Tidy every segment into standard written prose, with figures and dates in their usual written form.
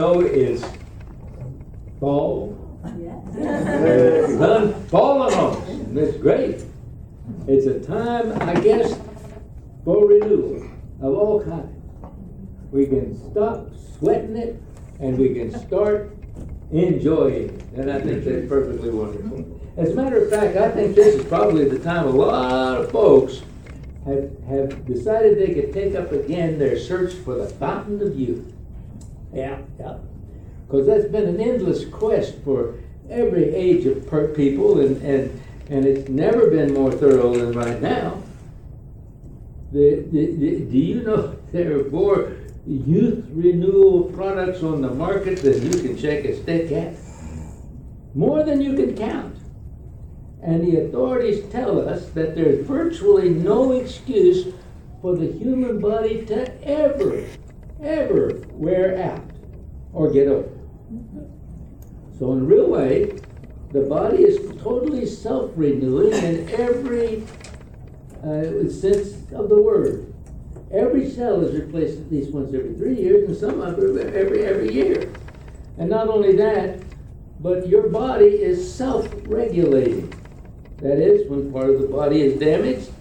Is fall. Yes. Sun falling on us. And it's great. It's a time, I guess, for renewal of all kinds. We can stop sweating it and we can start enjoying it. And I think that's perfectly wonderful. As a matter of fact, I think this is probably the time a lot of folks have decided they could take up again their search for the fountain of youth. Yeah. Because that's been an endless quest for every age of people, and it's never been more thorough than right now. Do you know there are more youth renewal products on the market than you can shake a stick at? More than you can count. And the authorities tell us that there's virtually no excuse for the human body to ever wear out or get old. So in a real way, the body is totally self-renewing in every sense of the word. Every cell is replaced at least once every 3 years, and some of them every year. And not only that, but your body is self-regulating. That is, when part of the body is damaged,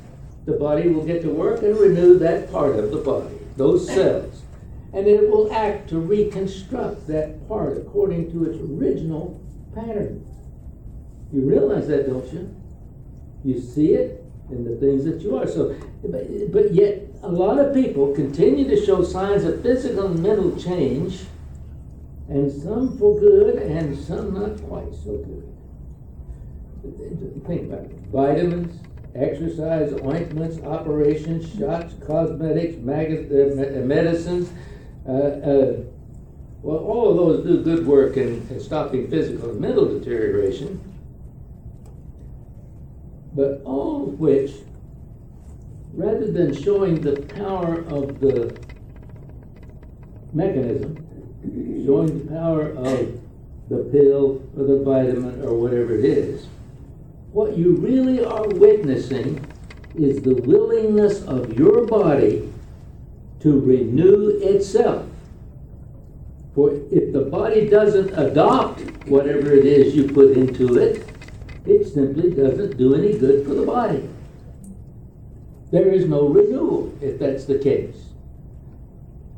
the body will get to work and renew that part of the body, those cells. And it will act to reconstruct that part according to its original pattern. You realize that, don't you? You see it in the things that you are. So, but yet, a lot of people continue to show signs of physical and mental change, and some for good and some not quite so good. Think about it. Vitamins, exercise, ointments, operations, shots, cosmetics, medicines. Well, all of those do good work in stopping physical and mental deterioration. But all of which, rather than showing the power of the mechanism, showing the power of the pill or the vitamin or whatever it is, what you really are witnessing is the willingness of your body to renew itself. For if the body doesn't adopt whatever it is you put into it, it simply doesn't do any good for the body. There is no renewal if that's the case.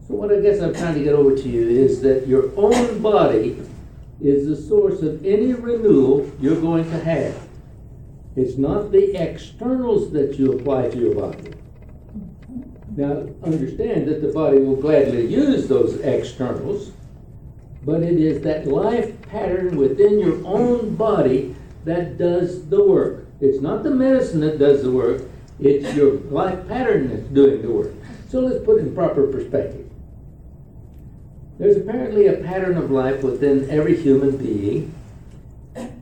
So what I guess I'm trying to get over to you is that your own body is the source of any renewal you're going to have. It's not the externals that you apply to your body. Now, understand that the body will gladly use those externals, but it is that life pattern within your own body that does the work. It's not the medicine that does the work, it's your life pattern that's doing the work. So let's put it in proper perspective. There's apparently a pattern of life within every human being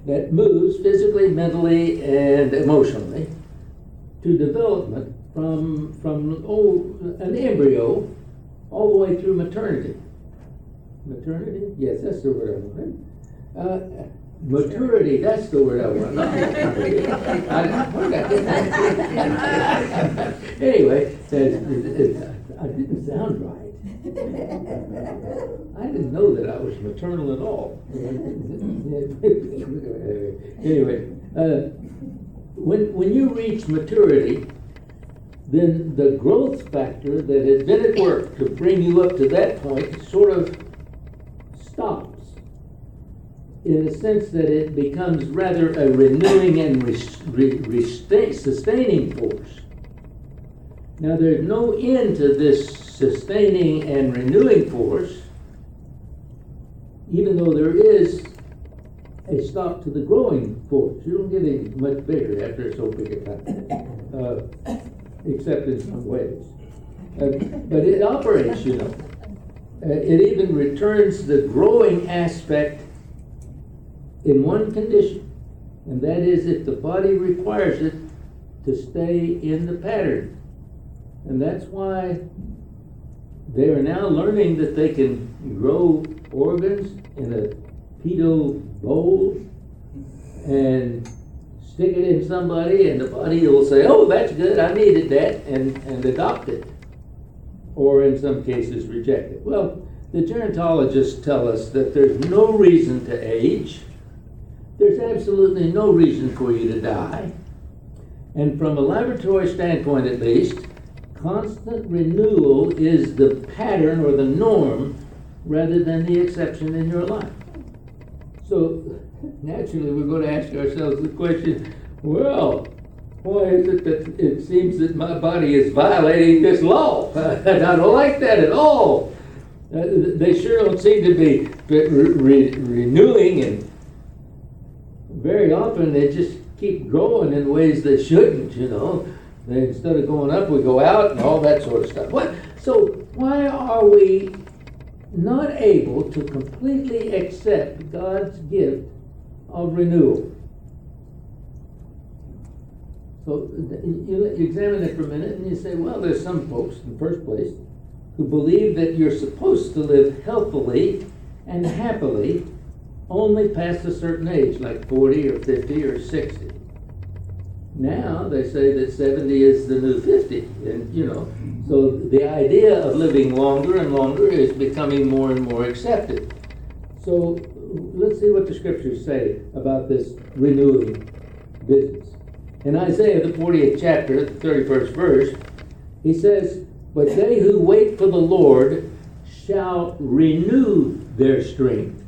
that moves physically, mentally, and emotionally to development from an embryo all the way through maternity. Maternity? Yes, that's the word I wanted. Maturity, that's the word I want. Anyway, it didn't sound right. I didn't know that I was maternal at all. Anyway, when you reach maturity, then the growth factor that has been at work to bring you up to that point sort of stops, in the sense that it becomes rather a renewing and sustaining force. Now, there's no end to this sustaining and renewing force, even though there is a stop to the growing force. You don't get any much bigger after so big a time, except in some ways. But it operates, you know. It even returns the growing aspect in one condition, and that is if the body requires it to stay in the pattern. And that's why they are now learning that they can grow organs in a pedo bowl and stick it in somebody, and the body will say, oh, that's good, I needed that, and adopt it. Or in some cases reject it. Well, The gerontologists tell us that there's no reason to age. There's absolutely no reason for you to die. And from a laboratory standpoint at least, constant renewal is the pattern or the norm rather than the exception in your life. So naturally we're going to ask ourselves the question, well, why is it that it seems that my body is violating this law? I don't like that at all. They sure don't seem to be renewing, and very often they just keep growing in ways they shouldn't, Instead of going up, we go out and all that sort of stuff. So why are we not able to completely accept God's gift of renewal? So you examine it for a minute and you say, well, there's some folks in the first place who believe that you're supposed to live healthily and happily only past a certain age, like 40 or 50 or 60. Now they say that 70 is the new 50, and so the idea of living longer and longer is becoming more and more accepted. So let's see what the scriptures say about this renewing business. In Isaiah, the 40th chapter, the 31st verse, he says, "But they who wait for the Lord shall renew their strength.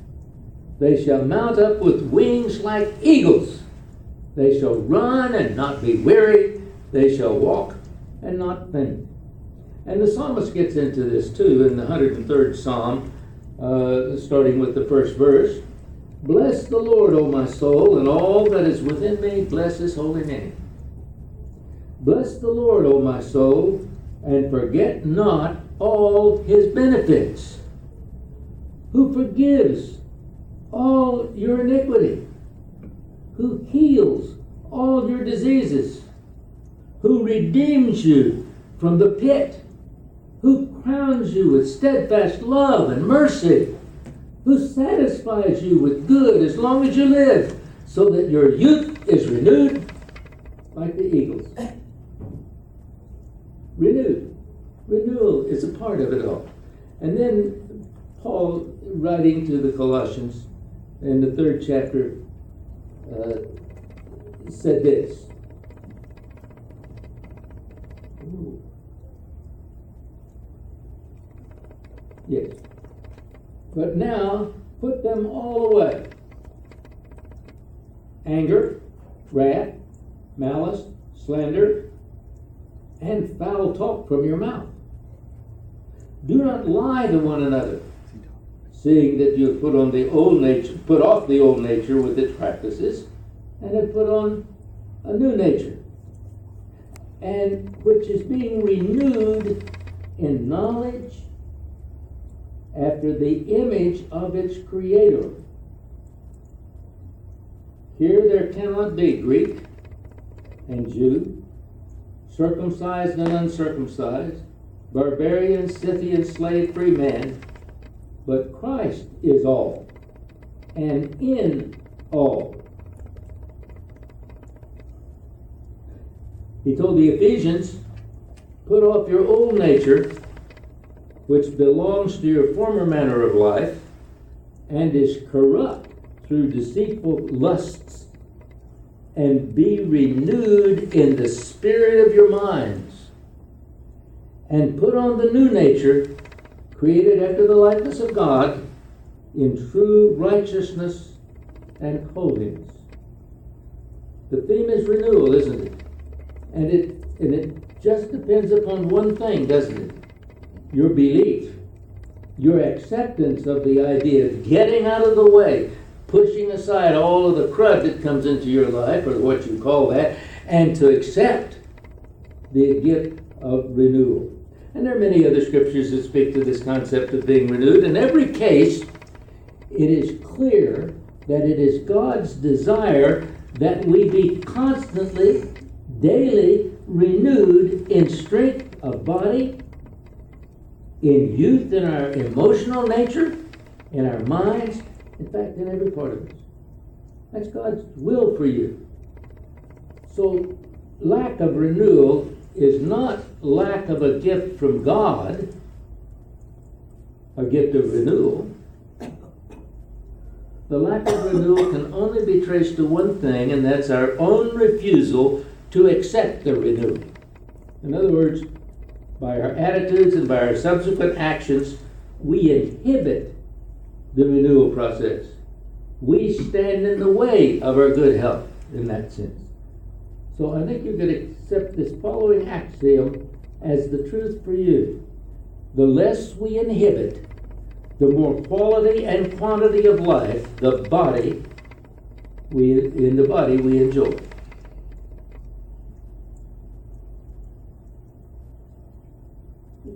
They shall mount up with wings like eagles. They shall run and not be weary. They shall walk and not faint." And the psalmist gets into this too in the 103rd Psalm, starting with the first verse. "Bless the Lord, O my soul, and all that is within me, bless his holy name. Bless the Lord, O my soul, and forget not all his benefits, who forgives all your iniquity, who heals all your diseases, who redeems you from the pit, who crowns you with steadfast love and mercy, who satisfies you with good as long as you live, so that your youth is renewed like the eagles." Renewed. Renewal is a part of it all. And then Paul, writing to the Colossians in the 3rd chapter, said this. Yes. "But now put them all away: anger, wrath, malice, slander, and foul talk from your mouth. Do not lie to one another, seeing that you have put off the old nature with its practices, and have put on a new nature, and which is being renewed in knowledge after the image of its Creator." Here there cannot be Greek and Jew, circumcised and uncircumcised, barbarian, Scythian, slave, free man, but Christ is all, and in all. He told the Ephesians, "Put off your old nature, which belongs to your former manner of life, and is corrupt through deceitful lusts, and be renewed in the spirit of your minds, and put on the new nature, created after the likeness of God, in true righteousness and holiness." The theme is renewal, isn't it? And it just depends upon one thing, doesn't it? Your belief, your acceptance of the idea of getting out of the way, pushing aside all of the crud that comes into your life, or what you call that, and to accept the gift of renewal. And there are many other scriptures that speak to this concept of being renewed. In every case, it is clear that it is God's desire that we be constantly, daily renewed in strength of body, in youth, in our emotional nature, in our minds, in fact, in every part of us. That's God's will for you. So, lack of renewal is not lack of a gift from God. a gift of renewal, the lack of renewal can only be traced to one thing, and that's our own refusal to accept the renewal. In other words, by our attitudes and by our subsequent actions, we inhibit the renewal process. We stand in the way of our good health in that sense. So I think you could accept this following axiom as the truth for you. The less we inhibit, the more quality and quantity of life in the body we enjoy.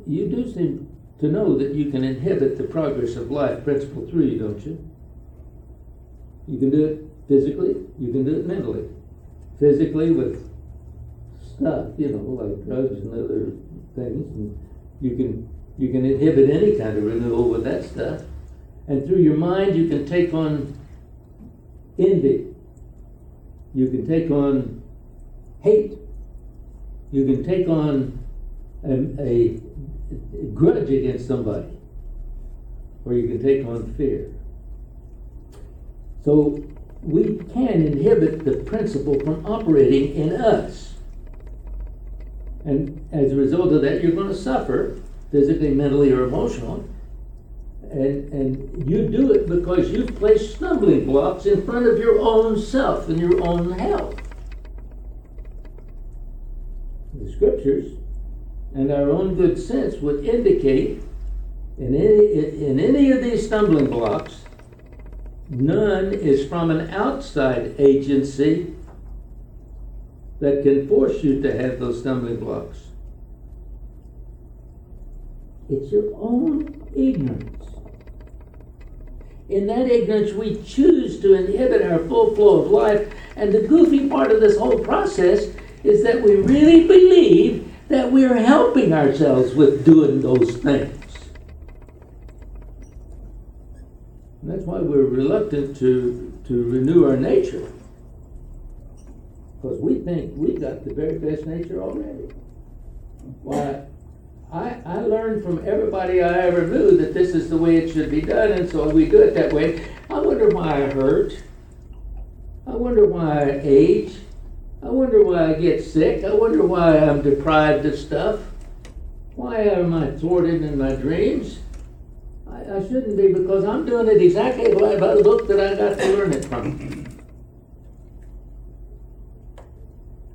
You do seem to know that you can inhibit the progress of life, principle 3, don't you? You can do it physically, you can do it mentally. Physically with stuff, like drugs and other things, and you can inhibit any kind of renewal with that stuff. And through your mind you can take on envy. You can take on hate. You can take on a grudge against somebody. Or you can take on fear. So we can inhibit the principle from operating in us. And as a result of that, you're going to suffer physically, mentally, or emotionally. And you do it because you've placed stumbling blocks in front of your own self and your own health. The scriptures and our own good sense would indicate in any of these stumbling blocks, none is from an outside agency that can force you to have those stumbling blocks. It's your own ignorance. In that ignorance, we choose to inhibit our full flow of life, and the goofy part of this whole process is that we really believe that we're helping ourselves with doing those things. And that's why we're reluctant to renew our nature. Because we think we got the very best nature already. Why, I learned from everybody I ever knew that this is the way it should be done, and so we do it that way. I wonder why I hurt. I wonder why I age. I wonder why I get sick. I wonder why I'm deprived of stuff. Why am I thwarted in my dreams? I shouldn't be, because I'm doing it exactly by the book that I got to learn it from.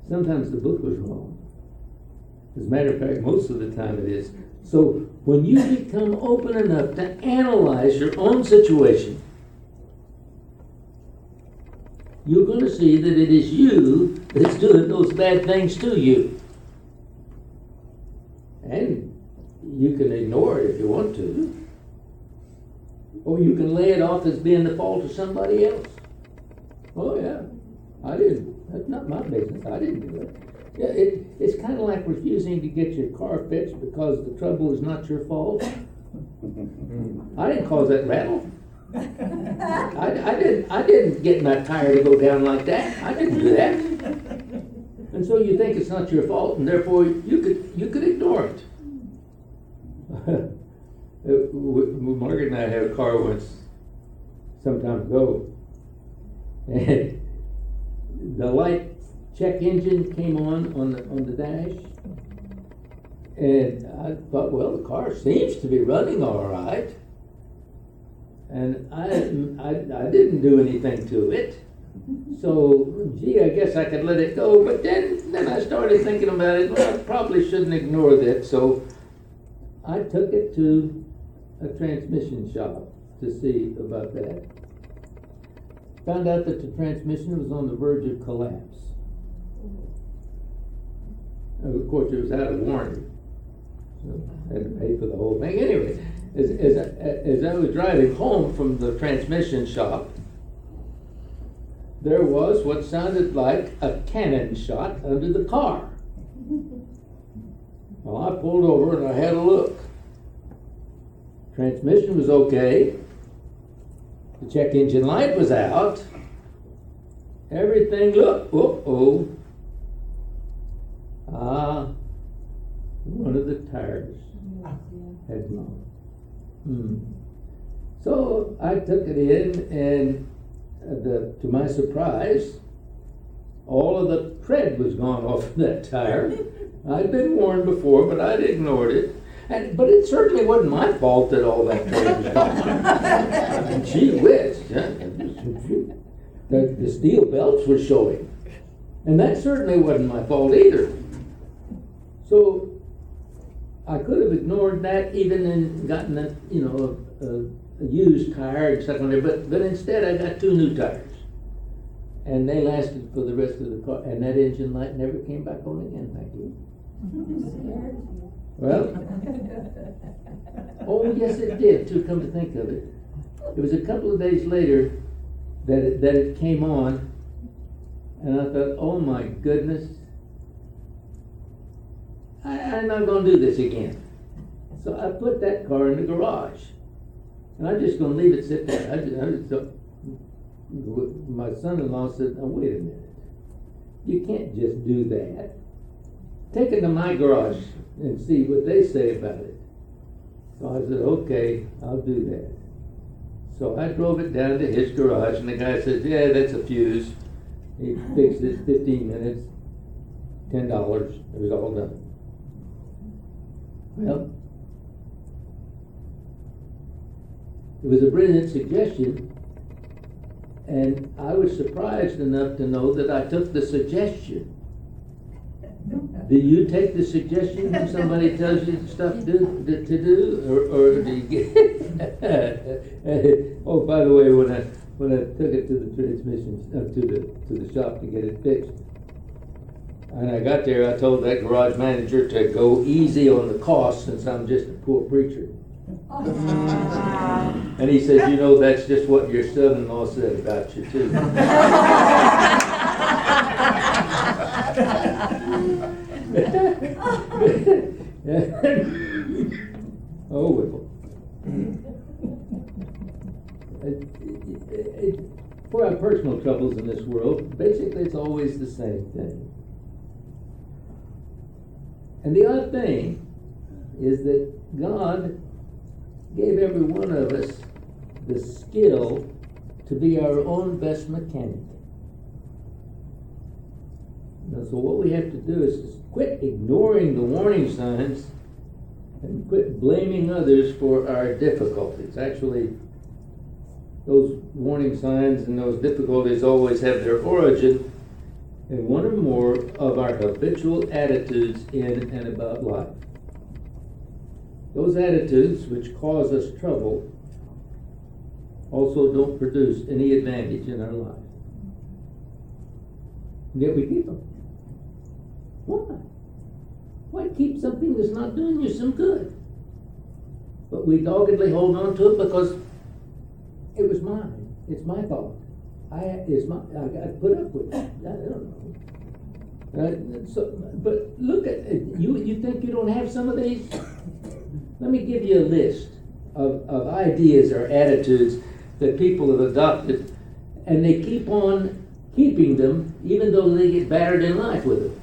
Sometimes the book was wrong. As a matter of fact, most of the time it is. So when you become open enough to analyze your own situation, you're going to see that it is you that's doing those bad things to you. And you can ignore it if you want to. Or you can lay it off as being the fault of somebody else. Oh yeah, I didn't. That's not my business. I didn't do it. Yeah, it's kind of like refusing to get your car fixed because the trouble is not your fault. I didn't cause that rattle. I didn't get my tire to go down like that. I didn't do that. And so you think it's not your fault, and therefore you could ignore it. Margaret and I had a car once, some time ago, and the light check engine came on the dash, and I thought, well, the car seems to be running all right, and I didn't do anything to it, so gee, I guess I could let it go. But then I started thinking about it. Well, I probably shouldn't ignore that, so I took it to a transmission shop to see about that. Found out that the transmission was on the verge of collapse. And of course, it was out of warranty, so I had to pay for the whole thing. Anyway, as I was driving home from the transmission shop, there was what sounded like a cannon shot under the car. Well, I pulled over and I had a look. Transmission was okay. The check engine light was out. Everything looked, one of the tires had blown. So I took it in, and to my surprise, all of the tread was gone off that tire. I'd been warned before, but I'd ignored it. But it certainly wasn't my fault that all that tread was gone. Gee whiz. The steel belts were showing. And that certainly wasn't my fault either. So I could have ignored that even and gotten a used tire and stuff on there, but instead I got 2 new tires. And they lasted for the rest of the car, and that engine light never came back on again, thank you. Well, oh yes it did too, come to think of it. It was a couple of days later that it came on, and I thought, oh my goodness, I'm not going to do this again. So I put that car in the garage, and I'm just going to leave it sit there. I just thought, my son-in-law said, oh, wait a minute, you can't just do that. Take it to my garage and see what they say about it. So I said, okay, I'll do that. So I drove it down to his garage, and the guy said, yeah, that's a fuse. He fixed it 15 minutes, $10, it was all done. Well, it was a brilliant suggestion, and I was surprised enough to know that I took the suggestion. Do you take the suggestion when somebody tells you stuff to do, or do you get? Oh, by the way, when I took it to the transmission to the shop to get it fixed, and I got there, I told that garage manager to go easy on the cost since I'm just a poor preacher. And he said, you know, that's just what your son-in-law said about you too. Oh well. For our personal troubles in this world, basically it's always the same thing. And the odd thing is that God gave every one of us the skill to be our own best mechanic. Now, so what we have to do is quit ignoring the warning signs and quit blaming others for our difficulties. Actually, those warning signs and those difficulties always have their origin in one or more of our habitual attitudes in and about life. Those attitudes which cause us trouble also don't produce any advantage in our life. And yet we keep them. Why? Why keep something that's not doing you some good? But we doggedly hold on to it because it was mine. It's my fault. I got put up with it. I don't know. But look at it. You think you don't have some of these? Let me give you a list of ideas or attitudes that people have adopted, and they keep on keeping them even though they get battered in life with them.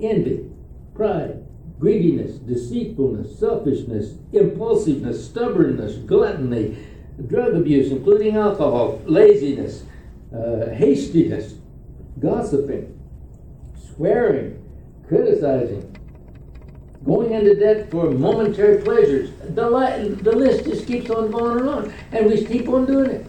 Envy, pride, greediness, deceitfulness, selfishness, impulsiveness, stubbornness, gluttony, drug abuse, including alcohol, laziness, hastiness, gossiping, swearing, criticizing, going into debt for momentary pleasures. The list just keeps on going on, and we keep on doing it.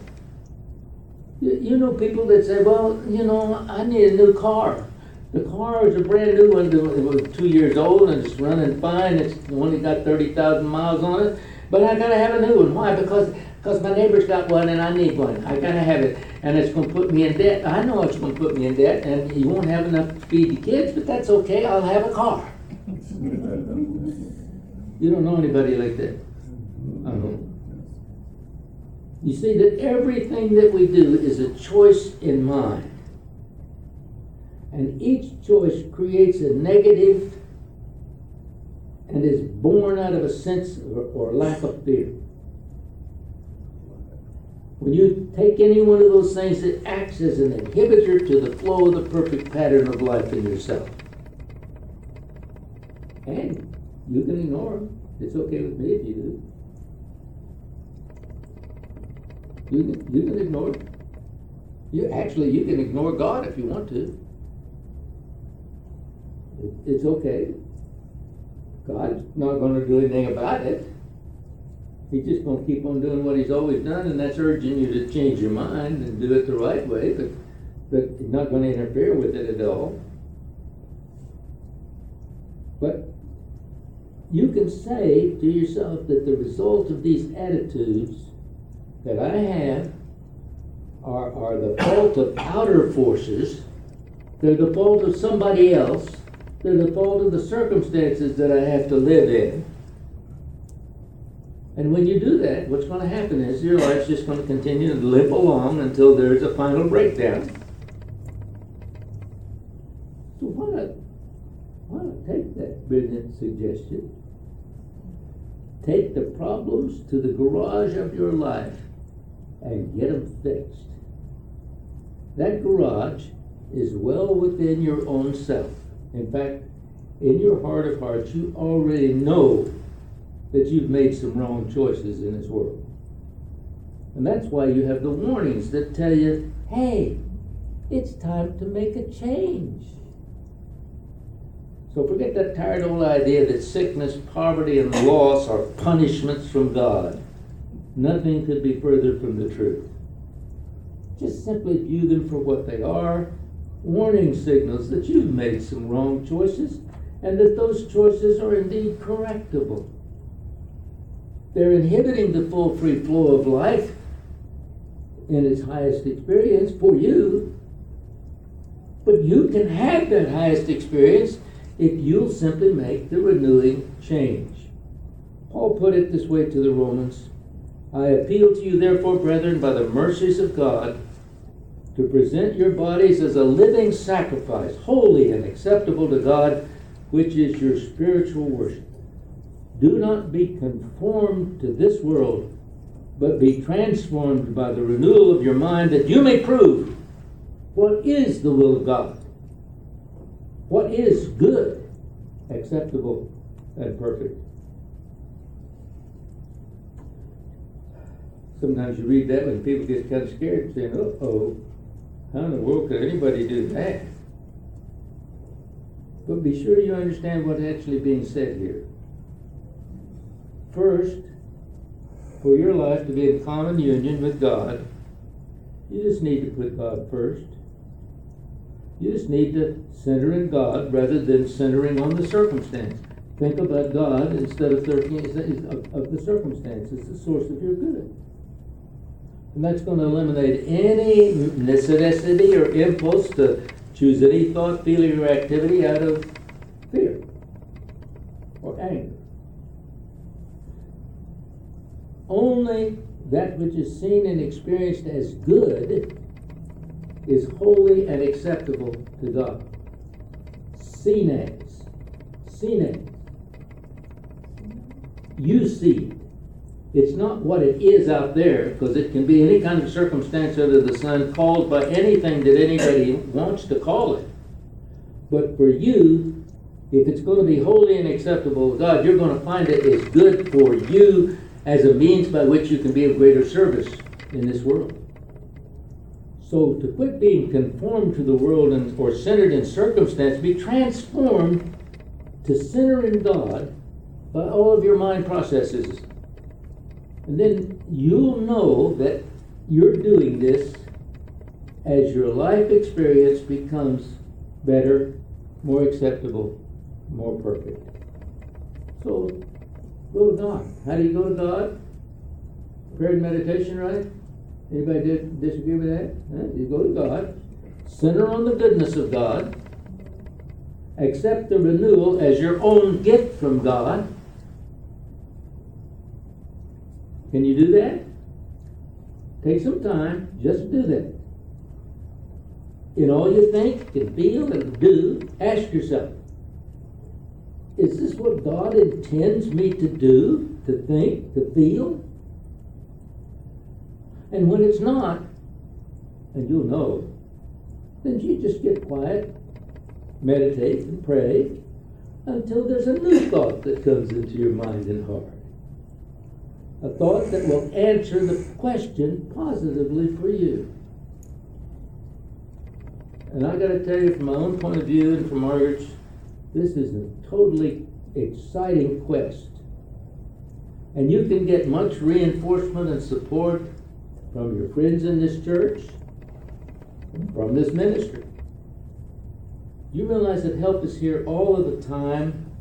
You know people that say, well, you know, I need a new car. The car is a brand new one. It was 2 years old and it's running fine. It's only got 30,000 miles on it. But I gotta have a new one. Why? Because my neighbor's got one and I need one. I gotta have it. And it's gonna put me in debt. I know it's gonna put me in debt, and you won't have enough to feed the kids, but that's okay. I'll have a car. You don't know anybody like that? I don't. You see that everything that we do is a choice in mind. And each choice creates a negative and is born out of a sense or lack of fear. When you take any one of those things, it acts as an inhibitor to the flow of the perfect pattern of life in yourself. And you can ignore them. It's okay with me if you do. You can ignore it. You can ignore God if you want to. It's okay. God's not going to do anything about it. He's just going to keep on doing what he's always done, and that's urging you to change your mind and do it the right way, but he's not going to interfere with it at all. But you can say to yourself that the result of these attitudes that I have are the fault of outer forces. They're the fault of somebody else. They're the fault of the circumstances that I have to live in. And when you do that, what's going to happen is your life's just going to continue to limp along until there's a final breakdown. So why not take that brilliant suggestion? Take the problems to the garage of your life and get them fixed. That garage is well within your own self. In fact, in your heart of hearts, you already know that you've made some wrong choices in this world. And that's why you have the warnings that tell you, hey, it's time to make a change. So forget that tired old idea that sickness, poverty, and loss are punishments from God. Nothing could be further from the truth. Just simply view them for what they are, warning signals that you've made some wrong choices and that those choices are indeed correctable. They're inhibiting the full free flow of life in its highest experience for you. But you can have that highest experience if you'll simply make the renewing change. Paul put it this way to the Romans: I appeal to you, therefore, brethren, by the mercies of God, to present your bodies as a living sacrifice, holy and acceptable to God, which is your spiritual worship. Do not be conformed to this world, but be transformed by the renewal of your mind, that you may prove what is the will of God, what is good, acceptable, and perfect. Sometimes you read that when people get kind of scared and saying, uh-oh, how in the world could anybody do that? But be sure you understand what's actually being said here. First, for your life to be in common union with God, you just need to put God first. You just need to center in God rather than centering on the circumstance. Think about God instead of the circumstance. It's the source of your good. And that's going to eliminate any necessity or impulse to choose any thought, feeling, or activity out of fear or anger. Only that which is seen and experienced as good is holy and acceptable to God. Seen as. You see it. It's not what it is out there, because it can be any kind of circumstance under the sun called by anything that anybody wants to call it. But for you, if it's going to be holy and acceptable to God, you're going to find it is good for you as a means by which you can be of greater service in this world. So to quit being conformed to the world or centered in circumstance, be transformed to center in God by all of your mind processes. And then you'll know that you're doing this as your life experience becomes better, more acceptable, more perfect. So go to God. How do you go to God? Prayer and meditation, right? Anybody disagree with that? You go to God, center on the goodness of God, accept the renewal as your own gift from God. Can you do that? Take some time, just do that. In all you think and feel and do, ask yourself, is this what God intends me to do, to think, to feel? And when it's not, and you'll know, then you just get quiet, meditate, and pray until there's a new thought that comes into your mind and heart. A thought that will answer the question positively for you. And I gotta tell you, from my own point of view and from Margaret's, this is a totally exciting quest. And you can get much reinforcement and support from your friends in this church, from this ministry. You realize that help is here all of the time.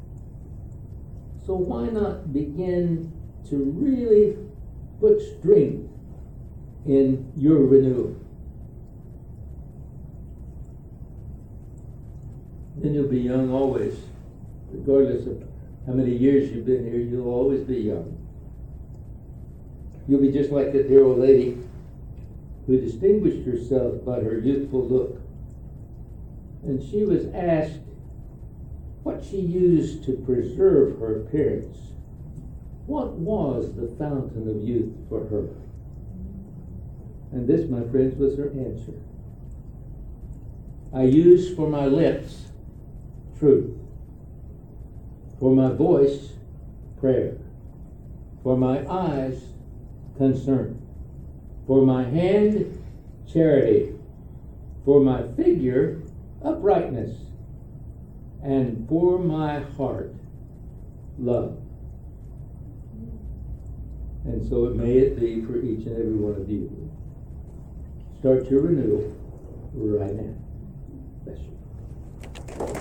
So why not begin to really put strength in your renewal? Then you'll be young always. Regardless of how many years you've been here, you'll always be young. You'll be just like that dear old lady who distinguished herself by her youthful look. And she was asked what she used to preserve her appearance. What was the fountain of youth for her? And this, my friends, was her answer. I use for my lips truth, for my voice prayer, for my eyes concern, for my hand charity, for my figure uprightness, and for my heart love. And so it may it be for each and every one of you. Start your renewal right now. Bless you.